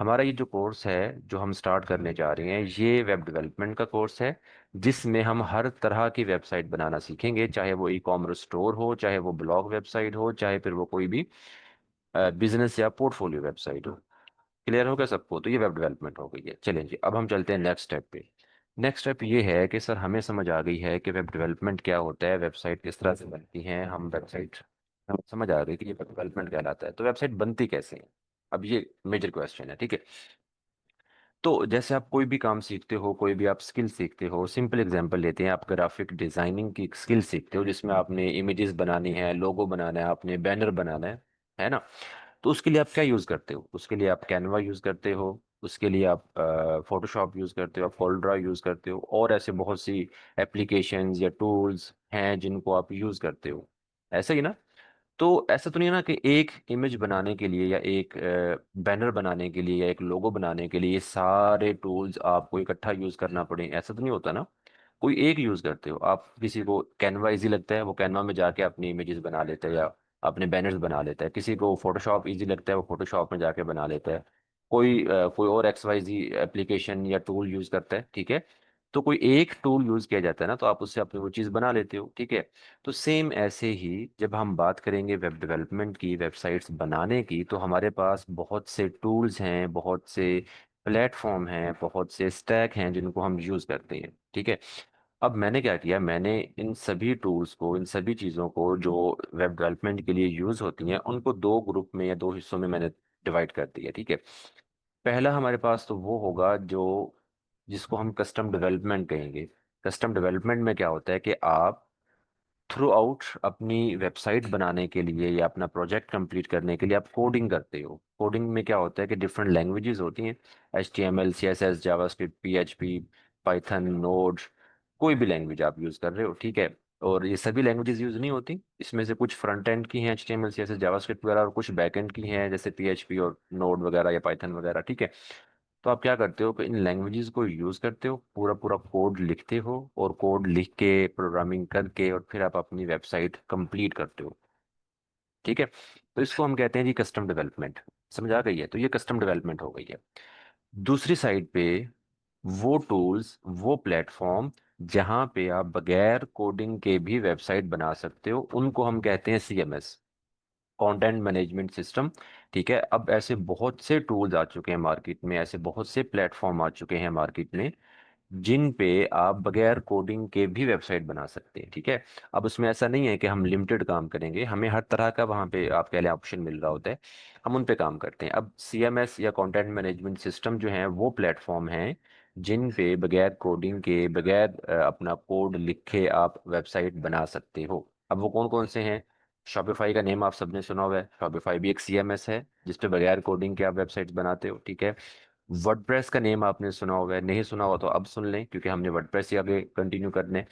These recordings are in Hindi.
हमारा ये जो कोर्स है जो हम स्टार्ट करने जा रहे हैं ये वेब डेवलपमेंट का कोर्स है, जिसमें हम हर तरह की वेबसाइट बनाना सीखेंगे, चाहे वो ई कॉमर्स स्टोर हो, चाहे वो ब्लॉग वेबसाइट हो, चाहे फिर वो कोई भी बिजनेस या पोर्टफोलियो वेबसाइट हो। क्लियर हो गया सबको? तो ये वेब डेवलपमेंट हो गई है। चलें जी, अब हम चलते हैं नेक्स्ट स्टेप पे। नेक्स्ट स्टेप ये है कि सर हमें समझ आ गई है कि वेब डेवलपमेंट क्या होता है, वेबसाइट किस तरह से बनती हैं, हम वेबसाइट हमें समझ आ गई कि ये वेब डेवलपमेंट कहलाता है। तो वेबसाइट बनती कैसे है, अब ये मेजर क्वेश्चन है, ठीक है। तो जैसे आप कोई भी काम सीखते हो, कोई भी आप स्किल सीखते हो, सिंपल एग्जांपल लेते हैं, आप ग्राफिक डिजाइनिंग की स्किल सीखते हो जिसमें आपने इमेजेस बनानी है, लोगो बनाना है, आपने बैनर बनाना है ना। तो उसके लिए आप क्या यूज़ करते हो? उसके लिए आप कैनवा यूज़ करते हो, उसके लिए आप फोटोशॉप यूज़ करते हो, आप कोल्ड्रा यूज़ करते हो, और ऐसे बहुत सी एप्लीकेशंस या टूल्स हैं जिनको आप यूज़ करते हो, ऐसा ही ना। तो ऐसा तो नहीं है ना कि एक इमेज बनाने के लिए या एक बैनर बनाने के लिए या एक लोगो बनाने के लिए ये सारे टूल्स आपको इकट्ठा यूज करना पड़े, ऐसा तो नहीं होता ना। कोई एक यूज करते हो आप। किसी को कैनवा इजी लगता है, वो कैनवा में जाके अपनी इमेजेस बना लेता है या अपने बैनर्स बना लेता है। किसी को फोटोशॉप इजी लगता है, वो फोटोशॉप में जाके बना लेता है। कोई और XYZ एप्लीकेशन या टूल यूज करता है, ठीक है। तो कोई एक टूल यूज किया जाता है ना, तो आप उससे अपनी वो चीज़ बना लेते हो, ठीक है। तो सेम ऐसे ही जब हम बात करेंगे वेब डेवलपमेंट की, वेबसाइट्स बनाने की, तो हमारे पास बहुत से टूल्स हैं, बहुत से प्लेटफॉर्म हैं, बहुत से स्टैक हैं जिनको हम यूज़ करते हैं, ठीक है। अब मैंने क्या किया, मैंने इन सभी टूल्स को, इन सभी चीज़ों को जो वेब डेवलपमेंट के लिए यूज़ होती हैं, उनको दो ग्रुप में या दो हिस्सों में मैंने डिवाइड कर दिया, ठीक है। पहला हमारे पास तो वो होगा जो जिसको हम कस्टम डेवलपमेंट कहेंगे। कस्टम डेवलपमेंट में क्या होता है कि आप थ्रू आउट अपनी वेबसाइट बनाने के लिए या अपना प्रोजेक्ट कंप्लीट करने के लिए आप कोडिंग करते हो। कोडिंग में क्या होता है कि डिफरेंट लैंग्वेजेस होती हैं, HTML CSS JavaScript PHP Python node, कोई भी लैंग्वेज आप यूज़ कर रहे हो, ठीक है। और ये सभी लैंग्वेजेस यूज़ नहीं होती, इसमें से कुछ फ्रंट एंड की हैं HTML CSS जावास्क्रिप्ट वगैरह, और कुछ बैक एंड की हैं जैसे PHP और नोड वगैरह या पाइथन वगैरह, ठीक है। तो आप क्या करते हो कि इन लैंग्वेजेस को यूज करते हो, पूरा पूरा कोड लिखते हो, और कोड लिख के प्रोग्रामिंग करके और फिर आप अपनी वेबसाइट कंप्लीट करते हो, ठीक है। तो इसको हम कहते हैं जी कस्टम डेवलपमेंट। समझ आ गई है? तो ये कस्टम डेवलपमेंट हो गई है। दूसरी साइड पे वो टूल्स, वो प्लेटफॉर्म जहां पे आप बगैर कोडिंग के भी वेबसाइट बना सकते हो, उनको हम कहते हैं CMS, कंटेंट मैनेजमेंट सिस्टम, ठीक है। अब ऐसे बहुत से टूल्स आ चुके हैं मार्केट में, ऐसे बहुत से प्लेटफॉर्म आ चुके हैं मार्केट में जिन पे आप बगैर कोडिंग के भी वेबसाइट बना सकते हैं, ठीक है। अब उसमें ऐसा नहीं है कि हम लिमिटेड काम करेंगे, हमें हर तरह का वहाँ पे आप कह लें ऑप्शन मिल रहा होता है, हम उन पे काम करते हैं। अब CMS या कंटेंट मैनेजमेंट सिस्टम जो है वो प्लेटफॉर्म हैं जिन पे बगैर कोडिंग के, बगैर अपना कोड लिखे आप वेबसाइट बना सकते हो। अब वो कौन कौन से हैं? शॉपिफाई का नेम आप सबने सुना हुआ है, शॉपिफाई भी एक CMS है जिस पे बगैर कोडिंग के आप वेबसाइट बनाते हो, ठीक है। वर्डप्रेस का नेम आपने सुना होगा, नहीं सुना हो तो अब सुन लें क्योंकि हमने वर्डप्रेस ही आगे कंटिन्यू करने।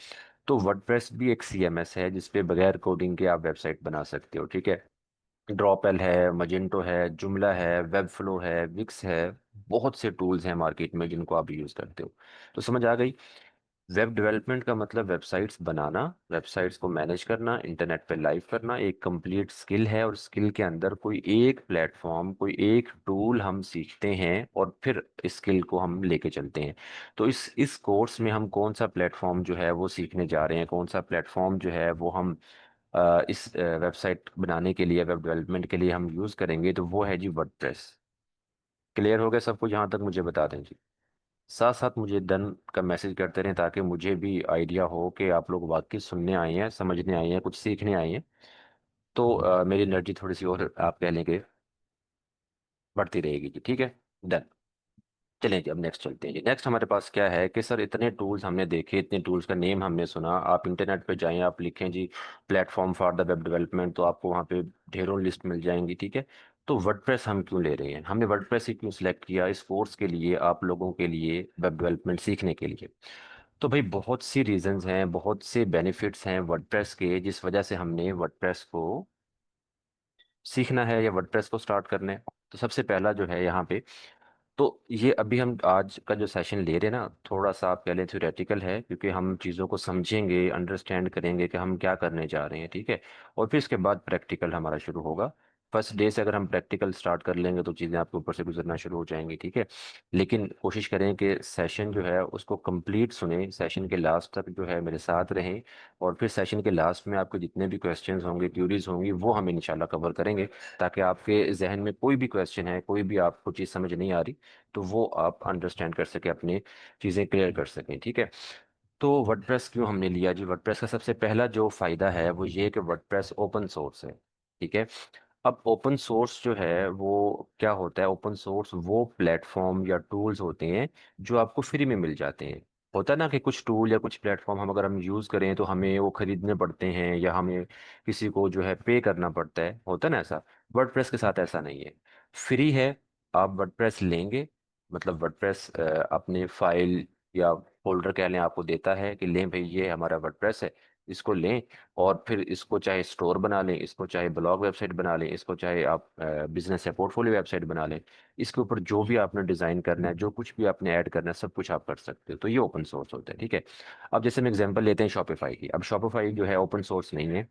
तो वर्डप्रेस भी एक CMS है जिसपे बगैर कोडिंग के आप वेबसाइट बना सकते हो, ठीक है। ड्रॉपल है, मजेंटो है, जुमला है, वेबफ्लो है, विक्स है, बहुत से टूल्स हैं मार्केट में जिनको आप यूज करते हो। तो समझ आ गई? वेब डेवलपमेंट का मतलब वेबसाइट्स बनाना, वेबसाइट्स को मैनेज करना, इंटरनेट पे लाइव करना, एक कंप्लीट स्किल है, और स्किल के अंदर कोई एक प्लेटफॉर्म, कोई एक टूल हम सीखते हैं और फिर स्किल को हम लेके चलते हैं। तो इस कोर्स में हम कौन सा प्लेटफॉर्म जो है वो सीखने जा रहे हैं, कौन सा प्लेटफॉर्म जो है वो हम इस वेबसाइट बनाने के लिए, वेब डेवलपमेंट के लिए हम यूज़ करेंगे, तो वो है जी वर्डप्रेस। क्लियर हो गया सबको? जहाँ तक मुझे बता दें जी। साथ साथ मुझे डन का मैसेज करते रहें ताकि मुझे भी आइडिया हो कि आप लोग वाकई सुनने आए हैं, समझने आए हैं, कुछ सीखने आए हैं। तो मेरी एनर्जी थोड़ी सी और आप कह लें कि बढ़ती रहेगी जी, ठीक है। डन। चलें जी, अब नेक्स्ट चलते हैं जी। नेक्स्ट हमारे पास क्या है कि सर इतने टूल्स हमने देखे, इतने टूल्स का नेम हमने सुना, आप इंटरनेट पे जाएं, आप लिखें जी platform for the web development, तो आपको वहाँ पे ढेरों लिस्ट मिल जाएंगी, ठीक है। तो वर्डप्रेस हम क्यों ले रहे हैं? हमने वर्डप्रेस ही क्यों सिलेक्ट किया इस कोर्स के लिए, आप लोगों के लिए वेब डेवलपमेंट सीखने के लिए? तो भाई बहुत सी रीजंस हैं, बहुत से बेनिफिट्स हैं वर्डप्रेस के, जिस वजह से हमने वर्डप्रेस को सीखना है या वर्डप्रेस को स्टार्ट करना है। तो सबसे पहला जो है यहाँ पे, तो ये अभी हम आज का जो सेशन ले रहे हैं ना, थोड़ा सा आप कह लें थ्योरेटिकल है, क्योंकि हम चीज़ों को समझेंगे, अंडरस्टैंड करेंगे कि हम क्या करने जा रहे हैं, ठीक है। और फिर इसके बाद प्रैक्टिकल हमारा शुरू होगा। फर्स्ट डे से अगर हम प्रैक्टिकल स्टार्ट कर लेंगे तो चीज़ें आपके ऊपर से गुजरना शुरू हो जाएंगी, ठीक है। लेकिन कोशिश करें कि सेशन जो है उसको कंप्लीट सुने, सेशन के लास्ट तक जो है मेरे साथ रहें, और फिर सेशन के लास्ट में आपके जितने भी क्वेश्चंस होंगे, क्यूरीज होंगी, वो हम इंशाल्लाह कवर करेंगे, ताकि आपके जहन में कोई भी क्वेश्चन है, कोई भी आपको चीज़ समझ नहीं आ रही, तो वो आप अंडरस्टैंड कर सके, अपनी चीज़ें क्लियर कर सकें, ठीक है। तो वर्डप्रेस क्यों हमने लिया जी? वर्डप्रेस का सबसे पहला जो फायदा है वो ये है कि वर्डप्रेस ओपन सोर्स है, ठीक है। अब ओपन सोर्स जो है वो क्या होता है? ओपन सोर्स वो प्लेटफॉर्म या टूल्स होते हैं जो आपको फ्री में मिल जाते हैं। होता है ना कि कुछ टूल या कुछ प्लेटफॉर्म हम अगर हम यूज़ करें तो हमें वो खरीदने पड़ते हैं, या हमें किसी को जो है पे करना पड़ता है, होता है ना ऐसा। वर्डप्रेस के साथ ऐसा नहीं है, फ्री है। आप वर्डप्रेस लेंगे, मतलब वर्डप्रेस अपने फाइल या फोल्डर कह लें, आपको देता है कि लें भाई ये हमारा वर्डप्रेस है, इसको लें, और फिर इसको चाहे स्टोर बना लें, इसको चाहे ब्लॉग वेबसाइट बना लें, इसको चाहे आप बिजनेस या पोर्टफोलियो वेबसाइट बना लें। इसके ऊपर जो भी आपने डिज़ाइन करना है, जो कुछ भी आपने ऐड करना है, सब कुछ आप कर सकते हो। तो ये ओपन सोर्स होता है, ठीक है। अब जैसे हम एग्जांपल लेते हैं शॉपिफाई की। अब शॉपिफाई जो है ओपन सोर्स नहीं है।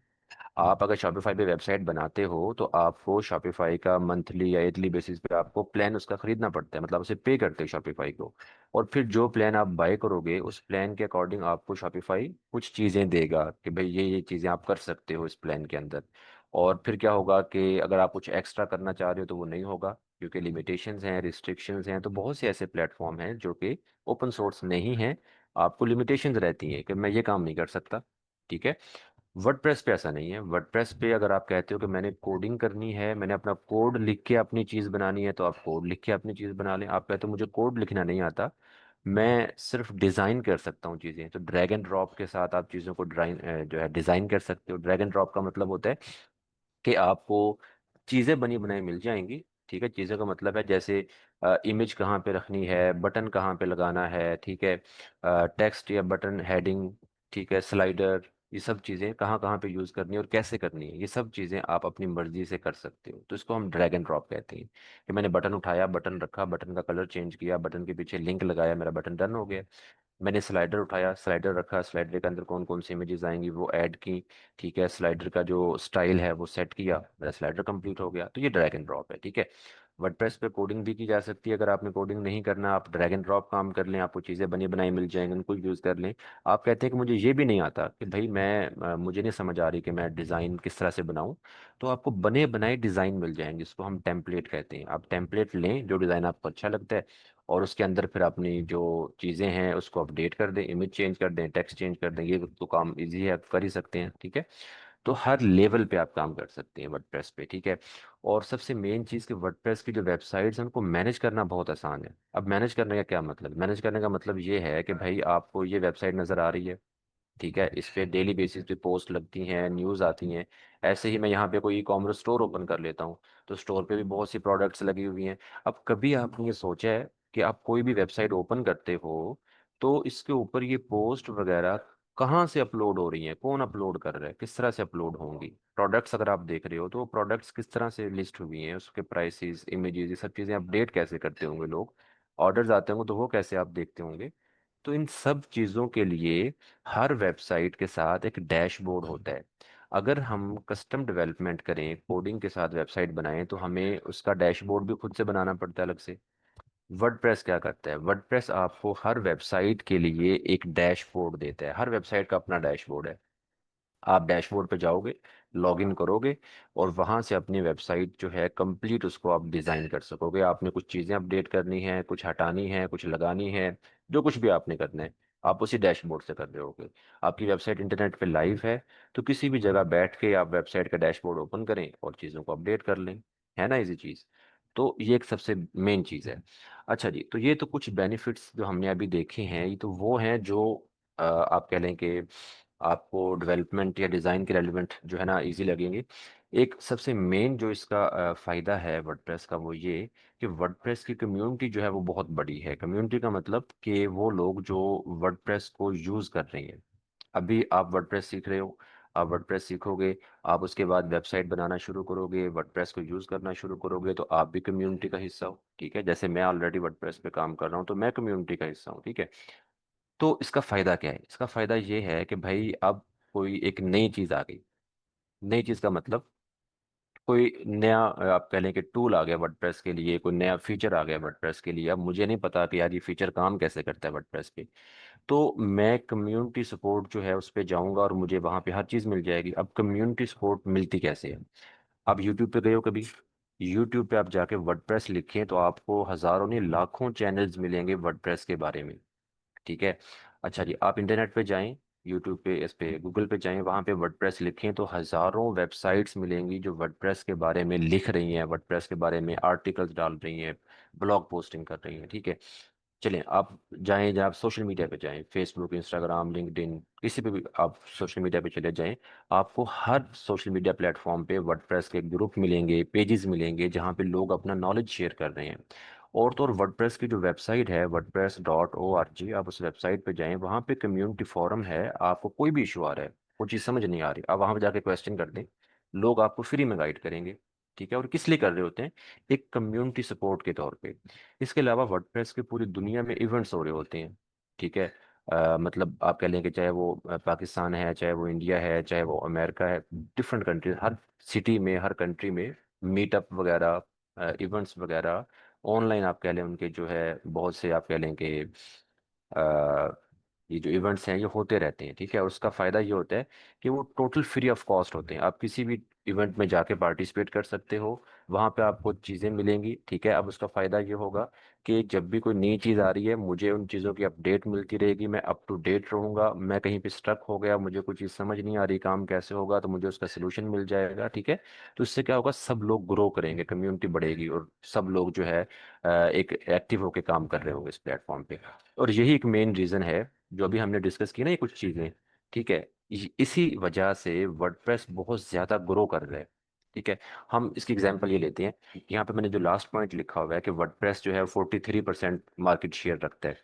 आप अगर शॉपिफाई पे वेबसाइट बनाते हो तो आपको शॉपिफाई का मंथली या ईयरली बेसिस पे आपको प्लान उसका खरीदना पड़ता है, मतलब उसे पे करते हो शॉपिफाई को। और फिर जो प्लान आप बाय करोगे उस प्लान के अकॉर्डिंग आपको शॉपिफाई कुछ चीज़ें देगा कि भाई ये चीज़ें आप कर सकते हो इस प्लान के अंदर। और फिर क्या होगा कि अगर आप कुछ एक्स्ट्रा करना चाह रहे हो तो वो नहीं होगा, क्योंकि लिमिटेशंस हैं, रिस्ट्रिक्शंस हैं। तो बहुत से ऐसे प्लेटफॉर्म हैं जो कि ओपन सोर्स नहीं हैं, आपको लिमिटेशंस रहती हैं कि मैं ये काम नहीं कर सकता, ठीक है। वर्डप्रेस पे ऐसा नहीं है। वर्डप्रेस पे अगर आप कहते हो कि मैंने कोडिंग करनी है, मैंने अपना कोड लिख के अपनी चीज़ बनानी है, तो आप कोड लिख के अपनी चीज़ बना लें। आप कहते हो मुझे कोड लिखना नहीं आता, मैं सिर्फ डिज़ाइन कर सकता हूँ चीज़ें, तो ड्रैग एंड ड्रॉप के साथ आप चीज़ों को जो है डिज़ाइन कर सकते हो। ड्रैग एंड ड्रॉप का मतलब होता है कि आपको चीज़ें बनी बनाई मिल जाएंगी, ठीक है। चीज़ों का मतलब है जैसे इमेज कहाँ पे रखनी है, बटन कहाँ पे लगाना है, ठीक है, टेक्स्ट या बटन हेडिंग, ठीक है, स्लाइडर, ये सब चीज़ें कहाँ कहाँ पे यूज़ करनी है और कैसे करनी है, ये सब चीज़ें आप अपनी मर्जी से कर सकते हो। तो इसको हम ड्रैग एंड ड्रॉप कहते हैं, कि मैंने बटन उठाया, बटन रखा, बटन का कलर चेंज किया, बटन के पीछे लिंक लगाया, मेरा बटन डन हो गया। मैंने स्लाइडर उठाया, स्लाइडर रखा, स्लाइडर के अंदर कौन कौन सी इमेजेस आएंगी वो ऐड की, ठीक है, स्लाइडर का जो स्टाइल है वो सेट किया, मेरा स्लाइडर कंप्लीट हो गया। तो ये ड्रैग एंड ड्रॉप है, ठीक है। वर्डप्रेस पे कोडिंग भी की जा सकती है। अगर आपने कोडिंग नहीं करना, आप ड्रैग एंड ड्रॉप काम कर लें, आपको चीज़ें बनी बनाई मिल जाएंगी, उनको यूज़ कर लें। आप कहते हैं कि मुझे ये भी नहीं आता, कि भाई मुझे नहीं समझ आ रही कि मैं डिज़ाइन किस तरह से बनाऊं, तो आपको बने बनाए डिज़ाइन मिल जाएंगे, जिसको हम टेम्पलेट कहते हैं। आप टेम्पलेट लें जो डिज़ाइन आपको अच्छा लगता है, और उसके अंदर फिर अपनी जो चीज़ें हैं उसको अपडेट कर दें, इमेज चेंज कर दें, टेक्स्ट चेंज कर दें। ये तो काम इजी है, आप कर ही सकते हैं, ठीक है। तो हर लेवल पे आप काम कर सकते हैं वर्डप्रेस पे, ठीक है। और सबसे मेन चीज़ कि वर्डप्रेस की जो वेबसाइट्स हैं उनको मैनेज करना बहुत आसान है। अब मैनेज करने का क्या मतलब? मैनेज करने का मतलब ये है कि भाई आपको ये वेबसाइट नज़र आ रही है, ठीक है, इस पे डेली बेसिस पे पोस्ट लगती हैं, न्यूज़ आती हैं। ऐसे ही मैं यहाँ पे कोई ई कॉमर्स स्टोर ओपन कर लेता हूँ, तो स्टोर पे भी बहुत सी प्रोडक्ट्स लगी हुई हैं। अब कभी आपने ये सोचा है कि आप कोई भी वेबसाइट ओपन करते हो तो इसके ऊपर ये पोस्ट वगैरह कहाँ से अपलोड हो रही हैं, कौन अपलोड कर रहा है, किस तरह से अपलोड होंगी? प्रोडक्ट्स अगर आप देख रहे हो तो प्रोडक्ट्स किस तरह से लिस्ट हुई हैं, उसके प्राइसेस, इमेजेस, ये सब चीज़ें अपडेट कैसे करते होंगे लोग? ऑर्डर्स आते होंगे तो वो कैसे आप देखते होंगे? तो इन सब चीज़ों के लिए हर वेबसाइट के साथ एक डैशबोर्ड होता है। अगर हम कस्टम डेवलपमेंट करें, कोडिंग के साथ वेबसाइट बनाएं, तो हमें उसका डैशबोर्ड भी खुद से बनाना पड़ता है अलग से। वर्डप्रेस क्या करता है? वर्डप्रेस आपको हर वेबसाइट के लिए एक डैशबोर्ड देता है। हर वेबसाइट का अपना डैशबोर्ड है। आप डैशबोर्ड पे जाओगे, लॉगिन करोगे, और वहां से अपनी वेबसाइट जो है कंप्लीट उसको आप डिज़ाइन कर सकोगे। आपने कुछ चीज़ें अपडेट करनी है, कुछ हटानी है, कुछ लगानी है, जो कुछ भी आपने करना है, आप उसी डैशबोर्ड से कर रहे होगे। आपकी वेबसाइट इंटरनेट पे लाइव है, तो किसी भी जगह बैठ के आप वेबसाइट का डैशबोर्ड ओपन करें और चीज़ों को अपडेट कर लें। है ना इजी चीज़? तो ये एक सबसे मेन चीज़ है। अच्छा जी, तो ये तो कुछ बेनिफिट्स जो हमने अभी देखे हैं, ये तो वो हैं जो आप कह लें कि आपको डेवलपमेंट या डिज़ाइन के रेलिवेंट जो है ना इजी लगेंगे। एक सबसे मेन जो इसका फ़ायदा है वर्डप्रेस का, वो ये कि वर्डप्रेस की कम्युनिटी जो है वो बहुत बड़ी है। कम्युनिटी का मतलब कि वो लोग जो वर्डप्रेस को यूज़ कर रहे हैं। अभी आप वर्डप्रेस सीख रहे हो, आप वर्डप्रेस सीखोगे, आप उसके बाद वेबसाइट बनाना शुरू करोगे, वर्डप्रेस को यूज़ करना शुरू करोगे, तो आप भी कम्युनिटी का हिस्सा हो, ठीक है। जैसे मैं ऑलरेडी वर्डप्रेस पे काम कर रहा हूँ, तो मैं कम्युनिटी का हिस्सा हूँ, ठीक है। तो इसका फ़ायदा क्या है? इसका फ़ायदा ये है कि भाई अब कोई एक नई चीज़ आ गई। नई चीज़ का मतलब कोई नया आप कह लें कि टूल आ गया वर्डप्रेस के लिए, कोई नया फीचर आ गया वर्डप्रेस के लिए, अब मुझे नहीं पता कि यार ये फीचर काम कैसे करता है वर्डप्रेस पे, तो मैं कम्युनिटी सपोर्ट जो है उस पर जाऊंगा और मुझे वहां पे हर चीज़ मिल जाएगी। अब कम्युनिटी सपोर्ट मिलती कैसे है? आप यूट्यूब पे गए हो कभी? यूट्यूब पे आप जाके वर्डप्रेस लिखें तो आपको हजारों नहीं लाखों चैनल्स मिलेंगे वर्डप्रेस के बारे में। ठीक है। अच्छा जी, आप इंटरनेट पे जाएं, यूट्यूब पे, इस पे गूगल पे जाएं, वहाँ पे वर्डप्रेस लिखें तो हजारों वेबसाइट्स मिलेंगी जो वर्डप्रेस के बारे में लिख रही हैं, वर्डप्रेस के बारे में आर्टिकल्स डाल रही हैं, ब्लॉग पोस्टिंग कर रही हैं। ठीक है। चलें आप जाएं, जब आप सोशल मीडिया पे जाएं, फेसबुक, इंस्टाग्राम, लिंक्डइन, किसी पे भी आप सोशल मीडिया पे चले जाएं, आपको हर सोशल मीडिया प्लेटफॉर्म पे वर्डप्रेस के ग्रुप मिलेंगे, पेजेस मिलेंगे जहाँ पे लोग अपना नॉलेज शेयर कर रहे हैं। और तो और वर्डप्रेस की जो वेबसाइट है wordpress.org, आप उस वेबसाइट पे जाएं, वहाँ पे कम्युनिटी फोरम है। आपको कोई भी इशू आ रहा है, कोई चीज़ समझ नहीं आ रही, आप वहाँ पे जाके क्वेश्चन कर दें, लोग आपको फ्री में गाइड करेंगे। ठीक है। और किस लिए कर रहे होते हैं? एक कम्युनिटी सपोर्ट के तौर पे। इसके अलावा वर्डप्रेस के पूरी दुनिया में इवेंट्स हो रहे होते हैं। ठीक है। मतलब आप कह लें कि चाहे वो पाकिस्तान है, चाहे वो इंडिया है, चाहे वो अमेरिका है, डिफरेंट कंट्रीज, हर सिटी में, हर कंट्री में मीटअप वगैरह, इवेंट्स वगैरह, ऑनलाइन आप कह लें उनके जो है बहुत से आप कह लें कि ये जो इवेंट्स हैं ये होते रहते हैं। ठीक है। और उसका फ़ायदा ये होता है कि वो टोटल फ्री ऑफ कॉस्ट होते हैं। आप किसी भी इवेंट में जाके पार्टिसिपेट कर सकते हो, वहाँ पे आपको चीज़ें मिलेंगी। ठीक है। अब उसका फ़ायदा ये होगा कि जब भी कोई नई चीज़ आ रही है, मुझे उन चीज़ों की अपडेट मिलती रहेगी, मैं अप टू डेट रहूँगा। मैं कहीं पे स्टक हो गया, मुझे कोई चीज़ समझ नहीं आ रही काम कैसे होगा, तो मुझे उसका सोल्यूशन मिल जाएगा। ठीक है। तो इससे क्या होगा, सब लोग ग्रो करेंगे, कम्युनिटी बढ़ेगी और सब लोग जो है एक एक्टिव होकर काम कर रहे होंगे इस प्लेटफॉर्म पे। और यही एक मेन रीज़न है जो अभी हमने डिस्कस की ना, ये कुछ चीज़ें। ठीक है। इसी वजह से वर्डप्रेस बहुत ज़्यादा ग्रो कर रहा है। ठीक है। हम इसकी एग्जांपल ये लेते हैं, यहाँ पे मैंने जो लास्ट पॉइंट लिखा हुआ है कि वर्डप्रेस जो है 43% मार्केट शेयर रखता है।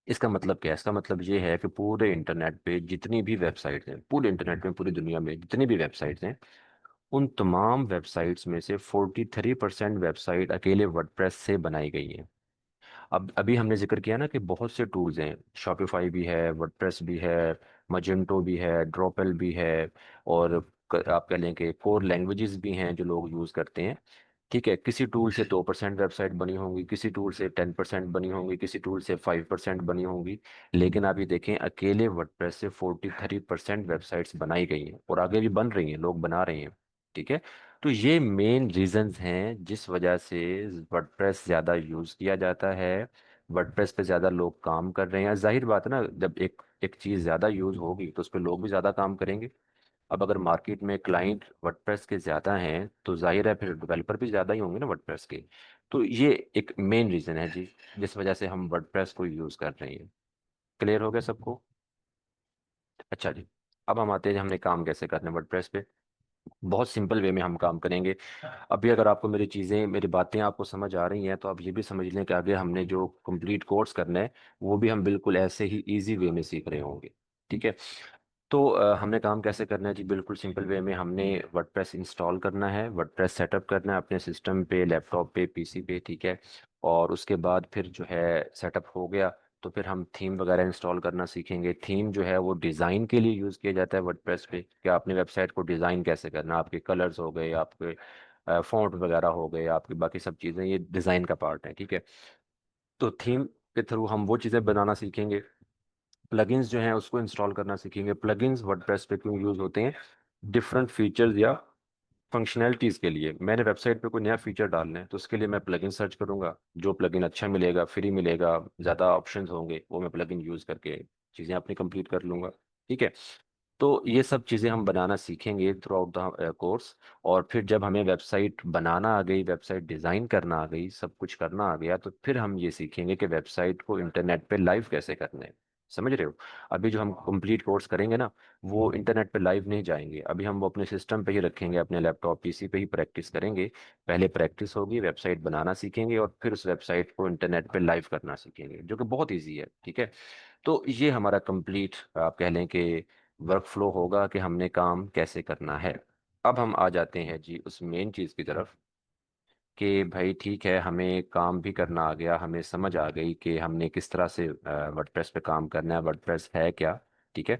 इसका मतलब क्या है? इसका मतलब ये है कि पूरे इंटरनेट पे जितनी भी वेबसाइट्स हैं, पूरे इंटरनेट में, पूरी दुनिया में जितनी भी वेबसाइट्स हैं, उन तमाम वेबसाइट्स में से 43% वेबसाइट अकेले वर्डप्रेस से बनाई गई हैं। अब अभी हमने जिक्र किया ना कि बहुत से टूल्स हैं, शॉपिफाई भी है, वर्डप्रेस भी है, मजेंटो भी है, ड्रॉपल भी है, और आप कह लें कि कोर लैंग्वेजेस भी हैं जो लोग यूज़ करते हैं। ठीक है। किसी टूल से 2% वेबसाइट बनी होंगी, किसी टूल से 10% बनी होंगी, किसी टूल से 5% बनी होंगी, लेकिन आप ये देखें अकेले वर्डप्रेस से 43% वेबसाइट्स बनाई गई हैं और आगे भी बन रही हैं, लोग बना रहे हैं। ठीक है। तो ये मेन रीजंस हैं जिस वजह से वर्डप्रेस ज़्यादा यूज़ किया जाता है, वर्डप्रेस पे ज़्यादा लोग काम कर रहे हैं। जाहिर बात है ना, जब एक एक चीज़ ज़्यादा यूज़ होगी तो उस पर लोग भी ज़्यादा काम करेंगे। अब अगर मार्केट में क्लाइंट वर्डप्रेस के ज़्यादा हैं तो जाहिर है फिर डेवलपर भी ज़्यादा ही होंगे ना वर्डप्रेस के। तो ये एक मेन रीज़न है जी, जिस वजह से हम वर्डप्रेस को यूज़ कर रहे हैं। क्लियर हो गया सबको? अच्छा जी। अब हम आते हैं हमने काम कैसे करना है वर्डप्रेस पे। बहुत सिंपल वे में हम काम करेंगे। अभी अगर आपको मेरी चीज़ें, मेरी बातें आपको समझ आ रही हैं तो आप ये भी समझ लें कि आगे हमने जो कंप्लीट कोर्स करना है वो भी हम बिल्कुल ऐसे ही इजी वे में सीख रहे होंगे। ठीक है। तो हमने काम कैसे करना है जी? बिल्कुल सिंपल वे में हमने वर्डप्रेस इंस्टॉल करना है, वर्डप्रेस सेटअप करना है अपने सिस्टम पे, लैपटॉप पे, पीसी पे। ठीक है। और उसके बाद फिर जो है सेटअप हो गया तो फिर हम थीम वगैरह इंस्टॉल करना सीखेंगे। थीम जो है वो डिज़ाइन के लिए यूज़ किया जाता है वर्डप्रेस पे, कि आपने वेबसाइट को डिज़ाइन कैसे करना, आपके कलर्स हो गए, आपके फॉन्ट वगैरह हो गए, आपकी बाकी सब चीज़ें, ये डिज़ाइन का पार्ट है। ठीक है। तो थीम के थ्रू हम वो चीज़ें बनाना सीखेंगे। प्लगइन्स जो हैं उसको इंस्टॉल करना सीखेंगे। प्लगइन्स वर्डप्रेस पे क्यों यूज़ होते हैं? डिफरेंट फीचर्स या फंक्शनैलिटीज़ के लिए। मैंने वेबसाइट पे कोई नया फीचर डालना है तो उसके लिए मैं प्लगइन सर्च करूंगा, जो प्लगइन अच्छा मिलेगा, फ्री मिलेगा, ज़्यादा ऑप्शंस होंगे, वो मैं प्लगइन यूज़ करके चीज़ें अपनी कंप्लीट कर लूंगा। ठीक है। तो ये सब चीज़ें हम बनाना सीखेंगे थ्रू आउट द कोर्स। और फिर जब हमें वेबसाइट बनाना आ गई, वेबसाइट डिज़ाइन करना आ गई, सब कुछ करना आ गया, तो फिर हम ये सीखेंगे कि वेबसाइट को इंटरनेट पे लाइव कैसे करना है। समझ रहे हो? अभी जो हम कंप्लीट कोर्स करेंगे ना, वो इंटरनेट पे लाइव नहीं जाएंगे, अभी हम वो अपने सिस्टम पे ही रखेंगे, अपने लैपटॉप पीसी पे ही प्रैक्टिस करेंगे। पहले प्रैक्टिस होगी, वेबसाइट बनाना सीखेंगे और फिर उस वेबसाइट को इंटरनेट पे लाइव करना सीखेंगे, जो कि बहुत ईजी है। ठीक है। तो ये हमारा कंप्लीट आप कह लें कि वर्क फ्लो होगा कि हमने काम कैसे करना है। अब हम आ जाते हैं जी उस मेन चीज़ की तरफ, कि भाई ठीक है, हमें काम भी करना आ गया, हमें समझ आ गई कि हमने किस तरह से वर्डप्रेस पे काम करना है, वर्डप्रेस है क्या। ठीक है।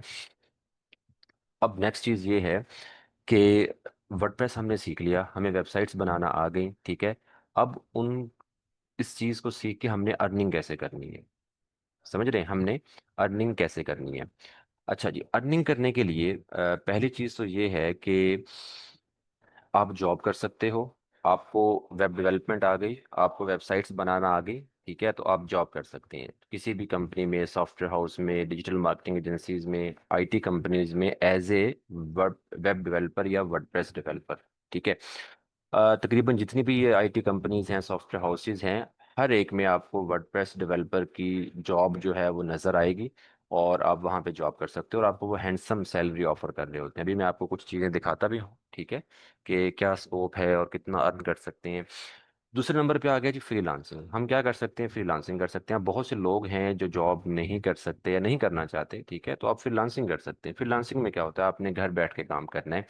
अब नेक्स्ट चीज़ ये है कि वर्डप्रेस हमने सीख लिया, हमें वेबसाइट्स बनाना आ गई, ठीक है। अब उन इस चीज़ को सीख के हमने अर्निंग कैसे करनी है, समझ रहे हैं, हमने अर्निंग कैसे करनी है। अच्छा जी, अर्निंग करने के लिए पहली चीज़ तो ये है कि आप जॉब कर सकते हो। आपको वेब डेवलपमेंट आ गई, आपको वेबसाइट्स बनाना आ गई, ठीक है, तो आप जॉब कर सकते हैं किसी भी कंपनी में, सॉफ्टवेयर हाउस में, डिजिटल मार्केटिंग एजेंसीज में, आईटी कंपनीज में, एज ए वेब डेवलपर या वर्डप्रेस डेवलपर, ठीक है। तकरीबन जितनी भी ये आईटी कंपनीज हैं, सॉफ्टवेयर हाउसेज हैं, हर एक में आपको वर्डप्रेस डेवलपर की जॉब जो है वो नज़र आएगी, और आप वहाँ पे जॉब कर सकते हो, और आपको वो हैंडसम सैलरी ऑफर कर रहे होते हैं। अभी मैं आपको कुछ चीज़ें दिखाता भी हूँ, ठीक है, कि क्या स्कोप है और कितना अर्न कर सकते हैं। दूसरे नंबर पे आ गया जी फ्रीलांसिंग। हम क्या कर सकते हैं, फ्रीलांसिंग कर सकते हैं। बहुत से लोग हैं जो जॉब नहीं कर सकते या नहीं करना चाहते, ठीक है, तो आप फ्रीलांसिंग कर सकते हैं। फ्रीलांसिंग में क्या होता है, आपने घर बैठ के काम करना है।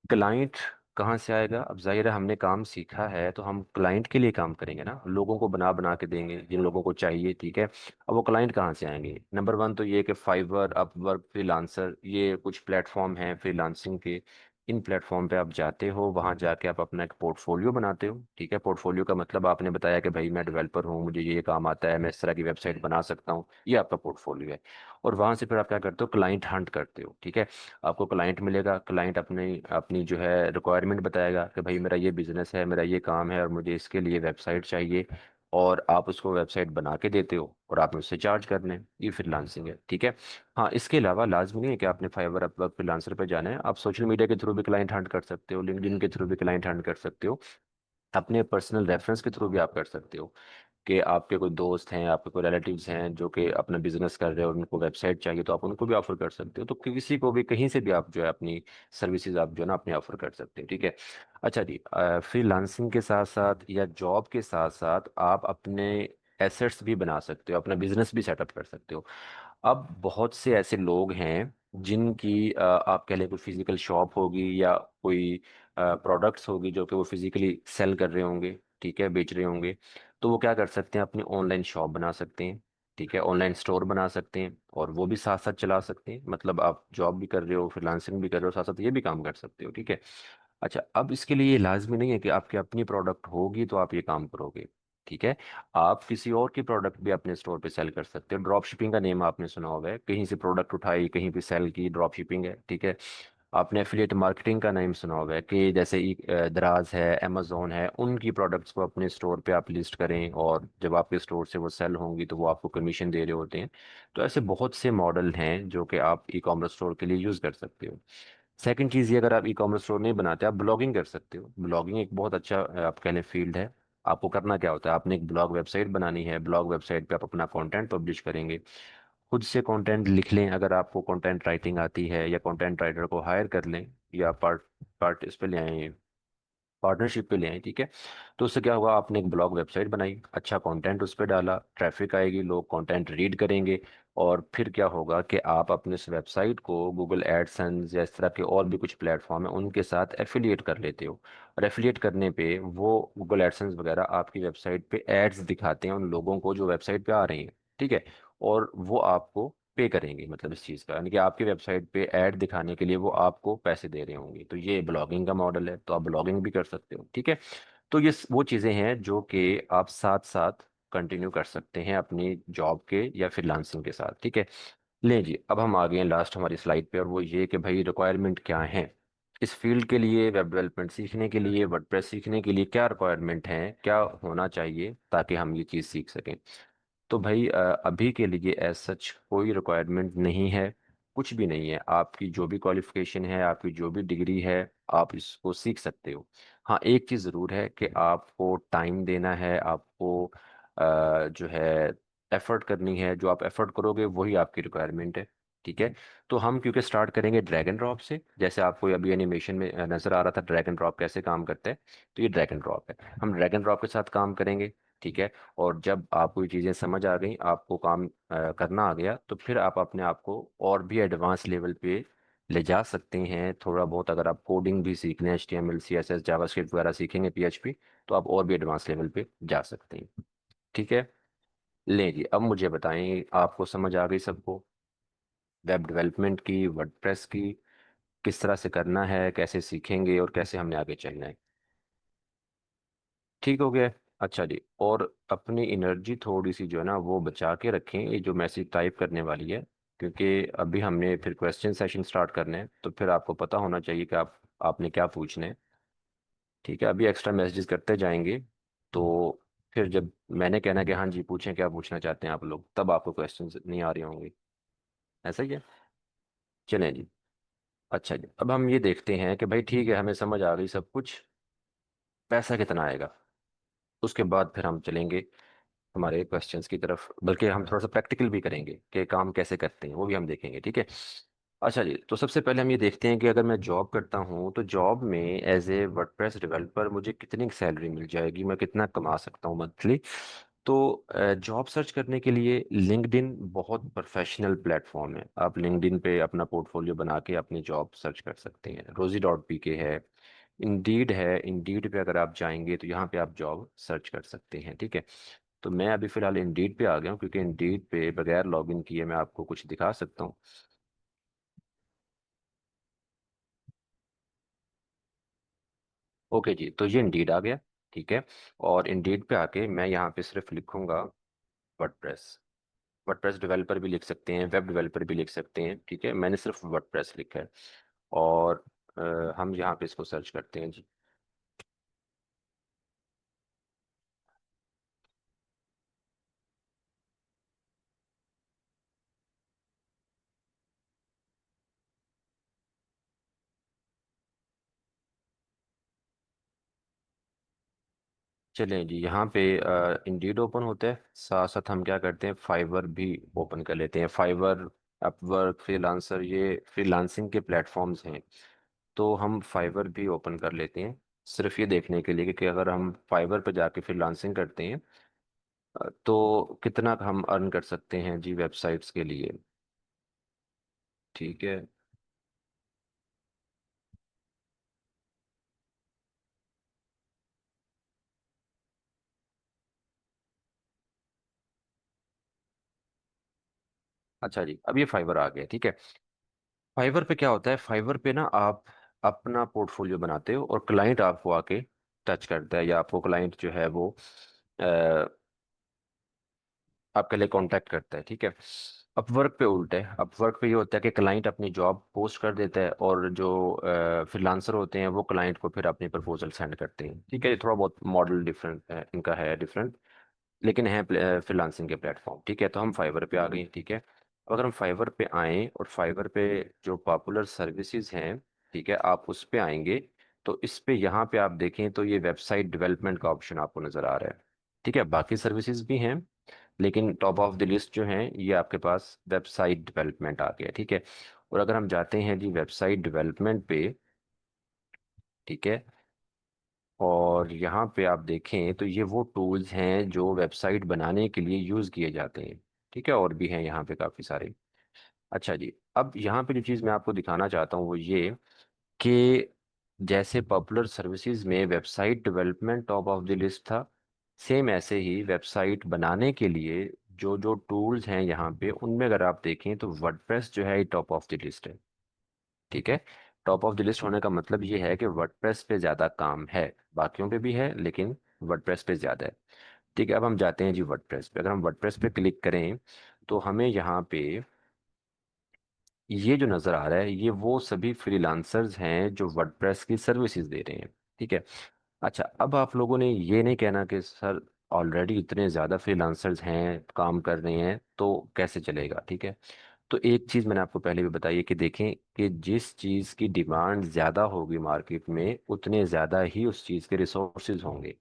क्लाइंट कहाँ से आएगा, अब जाहिर है हमने काम सीखा है तो हम क्लाइंट के लिए काम करेंगे ना, लोगों को बना बना के देंगे जिन लोगों को चाहिए, ठीक है। अब वो क्लाइंट कहाँ से आएंगे, नंबर वन तो ये कि फाइवर, अपवर्क, फ्रीलांसर, ये कुछ प्लेटफॉर्म हैं फ्रीलांसिंग के। इन प्लेटफॉर्म पे आप जाते हो, वहाँ जाके आप अपना एक पोर्टफोलियो बनाते हो, ठीक है। पोर्टफोलियो का मतलब आपने बताया कि भाई मैं डेवलपर हूँ, मुझे ये काम आता है, मैं इस तरह की वेबसाइट बना सकता हूँ, ये आपका पोर्टफोलियो है। और वहाँ से फिर आप क्या करते हो, क्लाइंट हंट करते हो, ठीक है। आपको क्लाइंट मिलेगा, क्लाइंट अपनी अपनी जो है रिक्वायरमेंट बताएगा कि भाई मेरा ये बिजनेस है, मेरा ये काम है, और मुझे इसके लिए वेबसाइट चाहिए, और आप उसको वेबसाइट बना के देते हो और आपने उससे चार्ज करने हैं। ये फ्रीलांसिंग है, ठीक है। हाँ, इसके अलावा लाजमी नहीं है कि आपने फाइवर, अपवर्क, फ्रीलांसर पे जाना है। आप सोशल मीडिया के थ्रू भी क्लाइंट हंट कर सकते हो, लिंक्डइन के थ्रू भी क्लाइंट हंट कर सकते हो, अपने पर्सनल रेफरेंस के थ्रू भी आप कर सकते हो, कि आपके कोई दोस्त हैं, आपके कोई रिलेटिव्स हैं जो कि अपना बिजनेस कर रहे हो और उनको वेबसाइट चाहिए, तो आप उनको भी ऑफर कर सकते हो। तो किसी को भी कहीं से भी आप जो है अपनी सर्विसेज आप जो है ना अपने ऑफर कर सकते हो, ठीक है। अच्छा जी, फ्रीलांसिंग के साथ साथ या जॉब के साथ साथ आप अपने एसेट्स भी बना सकते हो, अपना बिजनेस भी सेटअप कर सकते हो। अब बहुत से ऐसे लोग हैं जिनकी आप कह लें कोई फिजिकल शॉप होगी या कोई प्रोडक्ट्स होगी जो कि वो फिजिकली सेल कर रहे होंगे, ठीक है, बेच रहे होंगे। तो वो क्या कर सकते हैं, अपनी ऑनलाइन शॉप बना सकते हैं, ठीक है, ऑनलाइन स्टोर बना सकते हैं, और वो भी साथ साथ चला सकते हैं। मतलब आप जॉब भी कर रहे हो, फ्रीलांसिंग भी कर रहे हो, साथ साथ ये भी काम कर सकते हो, ठीक है। अच्छा, अब इसके लिए ये लाजमी नहीं है कि आपकी अपनी प्रोडक्ट होगी तो आप ये काम करोगे, ठीक है। आप किसी और की प्रोडक्ट भी अपने स्टोर पे सेल कर सकते हो। ड्रॉप शिपिंग का नेम आपने सुना होगा, है कहीं से प्रोडक्ट उठाई कहीं पे सेल की, ड्रॉप शिपिंग है, ठीक है। आपने एफिलिएट मार्केटिंग का नेम सुना होगा, कि जैसे दराज है, अमेजोन है, उनकी प्रोडक्ट्स को अपने स्टोर पे आप लिस्ट करें, और जब आपके स्टोर से वो सेल होंगी तो वो आपको कमीशन दे रहे होते हैं। तो ऐसे बहुत से मॉडल हैं जो कि आप ई कॉमर्स स्टोर के लिए यूज़ कर सकते हो। सेकंड चीज़ ये, अगर आप ई कॉमर्स स्टोर नहीं बनाते, आप ब्लॉगिंग कर सकते हो। ब्लॉगिंग एक बहुत अच्छा आप कह लें फील्ड है। आपको करना क्या होता है, आपने एक ब्लॉग वेबसाइट बनानी है, ब्लॉग वेबसाइट पे आप अपना कंटेंट पब्लिश करेंगे, खुद से कंटेंट लिख लें, अगर आपको कंटेंट राइटिंग आती है, या कंटेंट राइटर को हायर कर लें, या पार्ट पार्ट इस पे ले आए, पार्टनरशिप पे ले आए, ठीक है। तो उससे क्या होगा, आपने एक ब्लॉग वेबसाइट बनाई, अच्छा कंटेंट उस पर डाला, ट्रैफिक आएगी, लोग कंटेंट रीड करेंगे, और फिर क्या होगा कि आप अपने इस वेबसाइट को गूगल एडसेंस या इस तरह के और भी कुछ प्लेटफॉर्म है उनके साथ एफिलिएट कर लेते हो। और एफिलिएट करने पे वो गूगल एडसेंस वगैरह आपकी वेबसाइट पे एड्स दिखाते हैं उन लोगों को जो वेबसाइट पे आ रही हैं, ठीक है। और वो आपको पे करेंगे, मतलब इस चीज़ का, यानी कि आपकी वेबसाइट पे ऐड दिखाने के लिए वो आपको पैसे दे रहे होंगे। तो ये ब्लॉगिंग का मॉडल है, तो आप ब्लॉगिंग भी कर सकते हो, ठीक है। तो ये वो चीज़ें हैं जो कि आप साथ साथ कंटिन्यू कर सकते हैं अपनी जॉब के या फ्रीलांसिंग के साथ, ठीक है। ले जी, अब हम आ गए हैं लास्ट हमारी स्लाइड पे, और वो ये कि भाई रिक्वायरमेंट क्या है इस फील्ड के लिए, वेब डेवलपमेंट सीखने के लिए, वर्डप्रेस सीखने के लिए क्या रिक्वायरमेंट है, क्या होना चाहिए ताकि हम ये चीज़ सीख सकें। तो भाई अभी के लिए एज सच कोई रिक्वायरमेंट नहीं है, कुछ भी नहीं है। आपकी जो भी क्वालिफिकेशन है, आपकी जो भी डिग्री है, आप इसको सीख सकते हो। हाँ, एक चीज़ ज़रूर है कि आपको टाइम देना है, आपको जो है एफर्ट करनी है, जो आप एफर्ट करोगे वही आपकी रिक्वायरमेंट है, ठीक है। तो हम क्योंकि स्टार्ट करेंगे ड्रैग एंड ड्रॉप से, जैसे आपको अभी एनिमेशन में नज़र आ रहा था ड्रैग एंड ड्रॉप कैसे काम करते हैं, तो ये ड्रैग एंड ड्रॉप है। हम ड्रैग एंड ड्रॉप के साथ काम करेंगे, ठीक है। और जब आपको ये चीज़ें समझ आ गई, आपको काम करना आ गया, तो फिर आप अपने आप को और भी एडवांस लेवल पे ले जा सकते हैं। थोड़ा बहुत अगर आप कोडिंग भी सीख लें, HTML CSS जावास्क्रिप्ट वगैरह सीखेंगे, PHP, तो आप और भी एडवांस लेवल पे जा सकते हैं, ठीक है। लें जी, अब मुझे बताएं, आपको समझ आ गई सबको, वेब डेवलपमेंट की, वर्डप्रेस की, किस तरह से करना है, कैसे सीखेंगे और कैसे हमने आगे चलना है। ठीक हो गया। अच्छा जी, और अपनी एनर्जी थोड़ी सी जो है ना वो बचा के रखें, ये जो मैसेज टाइप करने वाली है, क्योंकि अभी हमने फिर क्वेश्चन सेशन स्टार्ट करने हैं, तो फिर आपको पता होना चाहिए कि आपने क्या पूछना है। ठीक है, अभी एक्स्ट्रा मैसेजेस करते जाएंगे, तो फिर जब मैंने कहना कि हाँ जी पूछें क्या पूछना चाहते हैं आप लोग, तब आपको क्वेश्चन नहीं आ रहे होंगे। ऐसा ही है। चलें जी। अच्छा जी, अब हम ये देखते हैं कि भाई ठीक है, हमें समझ आ गई सब कुछ, पैसा कितना आएगा। उसके बाद फिर हम चलेंगे हमारे क्वेश्चंस की तरफ, बल्कि हम थोड़ा सा प्रैक्टिकल भी करेंगे कि काम कैसे करते हैं, वो भी हम देखेंगे। ठीक है। अच्छा जी, तो सबसे पहले हम ये देखते हैं कि अगर मैं जॉब करता हूँ तो जॉब में एज ए वर्डप्रेस डेवलपर मुझे कितनी सैलरी मिल जाएगी, मैं कितना कमा सकता हूँ मंथली। तो जॉब सर्च करने के लिए लिंक्डइन बहुत प्रोफेशनल प्लेटफॉर्म है। आप लिंक्डइन पे अपना पोर्टफोलियो बना के अपनी जॉब सर्च कर सकते हैं। रोजी डॉट पी के है, इंडीड है, इंडीड पे अगर आप जाएंगे तो यहाँ पे आप जॉब सर्च कर सकते हैं। ठीक है। तो मैं अभी फिलहाल इंडीड पे आ गया हूँ, क्योंकि इंडीड पे बगैर लॉगिन किए मैं आपको कुछ दिखा सकता हूँ। ओके जी, तो ये इंडीड आ गया। ठीक है। और इंडीड पे आके मैं यहाँ पे सिर्फ लिखूंगा वर्डप्रेस। वर्डप्रेस डेवलपर भी लिख सकते हैं, वेब डेवलपर भी लिख सकते हैं। ठीक है, मैंने सिर्फ वर्डप्रेस लिखा है। और हम यहाँ पे इसको सर्च करते हैं जी। चलें जी, यहाँ पे इंडीड ओपन होता है, साथ साथ हम क्या करते हैं, फाइवर भी ओपन कर लेते हैं। फाइवर, अपवर्क, फ्रीलांसर, ये फ्रीलांसिंग के प्लेटफॉर्म्स हैं। तो हम फाइवर भी ओपन कर लेते हैं, सिर्फ ये देखने के लिए कि अगर हम फाइवर पर जाके फ्रीलांसिंग करते हैं तो कितना हम अर्न कर सकते हैं जी वेबसाइट्स के लिए। ठीक है। अच्छा जी, अब ये फाइवर आ गया। ठीक है। फाइवर पे क्या होता है, फाइवर पे ना आप अपना पोर्टफोलियो बनाते हो और क्लाइंट आपको आके टच करता है, या आपको क्लाइंट जो है वो आपके लिए कांटेक्ट करता है। ठीक है। अपवर्क पे उल्टा है, अपवर्क पे ये होता है कि क्लाइंट अपनी जॉब पोस्ट कर देता है और जो फ्रीलांसर होते हैं वो क्लाइंट को फिर अपनी प्रपोजल सेंड करते हैं। ठीक है, ये थोड़ा बहुत मॉडल डिफरेंट है, इनका है डिफरेंट, लेकिन है फ्रीलांसिंग के प्लेटफॉर्म। ठीक है, तो हम फाइवर पे आ गए। ठीक है। अब अगर हम फाइवर पे आएँ और फाइवर पे जो पॉपुलर सर्विसेज हैं, ठीक है, आप उस पे आएंगे, तो इस पे यहाँ पे आप देखें तो ये वेबसाइट डेवलपमेंट का ऑप्शन आपको नज़र आ रहा है। ठीक है, बाकी सर्विसेज भी हैं, लेकिन टॉप ऑफ द लिस्ट जो है ये आपके पास वेबसाइट डेवलपमेंट आ गया। ठीक है। और अगर हम जाते हैं जी वेबसाइट डेवलपमेंट पे, ठीक है, और यहाँ पे आप देखें तो ये वो टूल्स हैं जो वेबसाइट बनाने के लिए यूज़ किए जाते हैं। ठीक है, और भी हैं यहाँ पे काफ़ी सारे। अच्छा जी, अब यहाँ पे जो चीज़ मैं आपको दिखाना चाहता हूँ वो ये कि जैसे पॉपुलर सर्विसेज में website development top of the list था, सेम ऐसे ही वेबसाइट बनाने के लिए जो जो टूल्स हैं यहाँ पे, उनमें अगर आप देखें तो वर्डप्रेस जो है ये टॉप ऑफ द लिस्ट है। ठीक है। टॉप ऑफ द लिस्ट होने का मतलब ये है कि वर्डप्रेस पे ज़्यादा काम है, बाकियों पे भी है लेकिन वर्डप्रेस पे ज़्यादा है। ठीक है, अब हम जाते हैं जी वर्डप्रेस पे। अगर हम वर्डप्रेस पे क्लिक करें तो हमें यहाँ पे ये जो नज़र आ रहा है ये वो सभी फ्रीलांसर्स हैं जो वर्डप्रेस की सर्विसेज दे रहे हैं। ठीक है। अच्छा, अब आप लोगों ने ये नहीं कहना कि सर ऑलरेडी इतने ज़्यादा फ्रीलांसर्स हैं काम कर रहे हैं तो कैसे चलेगा। ठीक है। तो एक चीज़ मैंने आपको पहले भी बताई है कि देखें कि जिस चीज़ की डिमांड ज़्यादा होगी मार्केट में, उतने ज़्यादा ही उस चीज़ के रिसोर्सेज होंगे।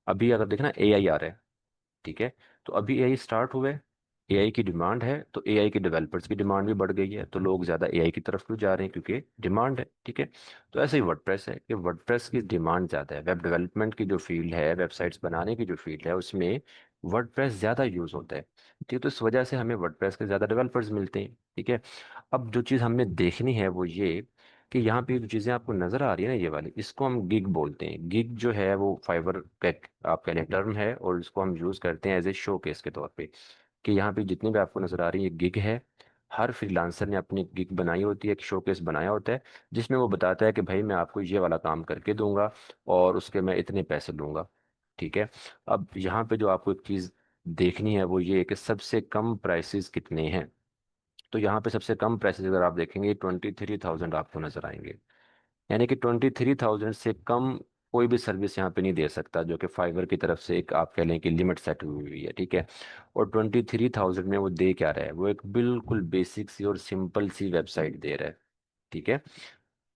अभी अगर देखना एआई आ रहा है, ठीक है, तो अभी एआई स्टार्ट हुआ है, एआई की डिमांड है, तो एआई के डेवलपर्स की डिमांड भी बढ़ गई है, तो लोग ज़्यादा एआई की तरफ क्यों जा रहे हैं, क्योंकि डिमांड है। ठीक है। तो ऐसे ही वर्डप्रेस है कि वर्डप्रेस की डिमांड ज़्यादा है, वेब डेवलपमेंट की जो फील्ड है, वेबसाइट्स बनाने की जो फील्ड है, उसमें वर्डप्रेस ज़्यादा यूज़ होता है। ठीक है, तो इस वजह से हमें वर्डप्रेस के ज़्यादा डेवलपर्स मिलते हैं। ठीक है। अब जो चीज़ हमें देखनी है वो ये कि यहाँ पे जो चीज़ें आपको नज़र आ रही है ना ये वाली, इसको हम गिग बोलते हैं। गिग जो है वो फाइवर का आप कह लें टर्म है, और इसको हम यूज़ करते हैं एज ए शो केस के तौर पे, कि यहाँ पे जितनी भी आपको नज़र आ रही है ये गिग है। हर फ्रीलांसर ने अपनी गिग बनाई होती है, एक शोकेस बनाया होता है, जिसमें वो बताता है कि भाई मैं आपको ये वाला काम करके दूंगा और उसके मैं इतने पैसे लूंगा। ठीक है। अब यहाँ पे जो आपको एक चीज़ देखनी है वो ये है कि सबसे कम प्राइसेस कितने हैं। तो यहाँ पे सबसे कम प्राइसेस अगर आप देखेंगे 23,000 आपको नजर आएंगे। यानी कि 23,000 से कम कोई भी सर्विस यहाँ पे नहीं दे सकता, जो कि फाइवर की तरफ से एक आप कह लें कि लिमिट सेट हुई हुई है। ठीक है। और 23,000 में वो दे क्या रहा है, वो एक बिल्कुल बेसिक सी और सिंपल सी वेबसाइट दे रहा है। ठीक है।